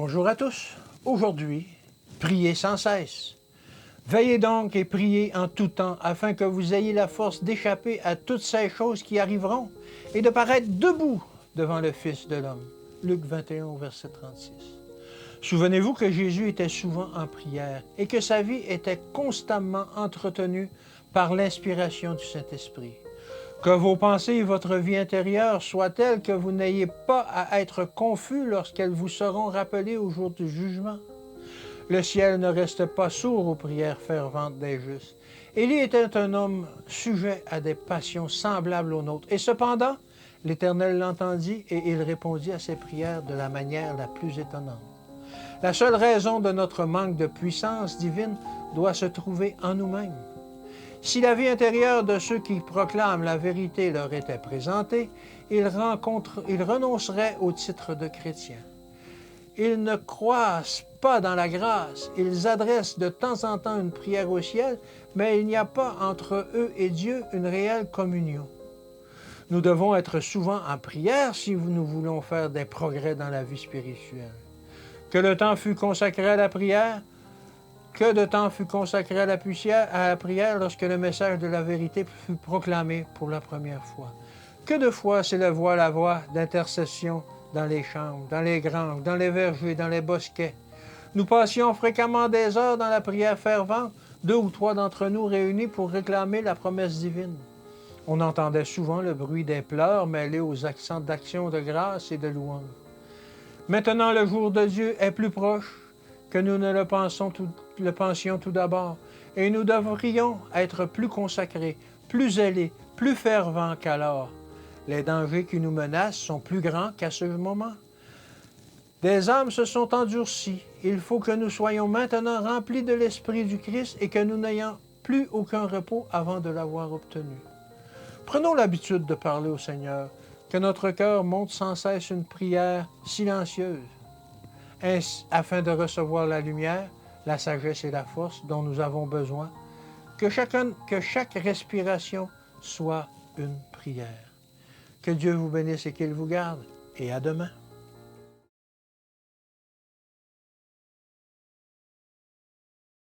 Bonjour à tous. Aujourd'hui, priez sans cesse. Veillez donc et priez en tout temps, afin que vous ayez la force d'échapper à toutes ces choses qui arriveront et de paraître debout devant le Fils de l'homme. Luc 21, verset 36. Souvenez-vous que Jésus était souvent en prière et que sa vie était constamment entretenue par l'inspiration du Saint-Esprit. Que vos pensées et votre vie intérieure soient telles que vous n'ayez pas à être confus lorsqu'elles vous seront rappelées au jour du jugement. Le ciel ne reste pas sourd aux prières ferventes des justes. Élie était un homme sujet à des passions semblables aux nôtres. Et cependant, l'Éternel l'entendit et il répondit à ses prières de la manière la plus étonnante. La seule raison de notre manque de puissance divine doit se trouver en nous-mêmes. Si la vie intérieure de ceux qui proclament la vérité leur était présentée, ils renonceraient au titre de chrétiens. Ils ne croissent pas dans la grâce. Ils adressent de temps en temps une prière au ciel, mais il n'y a pas entre eux et Dieu une réelle communion. Nous devons être souvent en prière si nous voulons faire des progrès dans la vie spirituelle. Que le temps fût consacré à la prière, que de temps fut consacré à la prière lorsque le message de la vérité fut proclamé pour la première fois. Que de fois s'éleva la voix d'intercession dans les chambres, dans les granges, dans les vergers, dans les bosquets. Nous passions fréquemment des heures dans la prière fervente, 2 ou 3 d'entre nous réunis pour réclamer la promesse divine. On entendait souvent le bruit des pleurs mêlés aux accents d'action de grâce et de louange. Maintenant, le jour de Dieu est plus proche que nous ne le pensions tout d'abord, et nous devrions être plus consacrés, plus zélés, plus fervents qu'alors. Les dangers qui nous menacent sont plus grands qu'à ce moment. Des âmes se sont endurcies. Il faut que nous soyons maintenant remplis de l'Esprit du Christ et que nous n'ayons plus aucun repos avant de l'avoir obtenu. Prenons l'habitude de parler au Seigneur, que notre cœur monte sans cesse une prière silencieuse, afin de recevoir la lumière, la sagesse et la force dont nous avons besoin, que chaque respiration soit une prière. Que Dieu vous bénisse et qu'il vous garde, et à demain.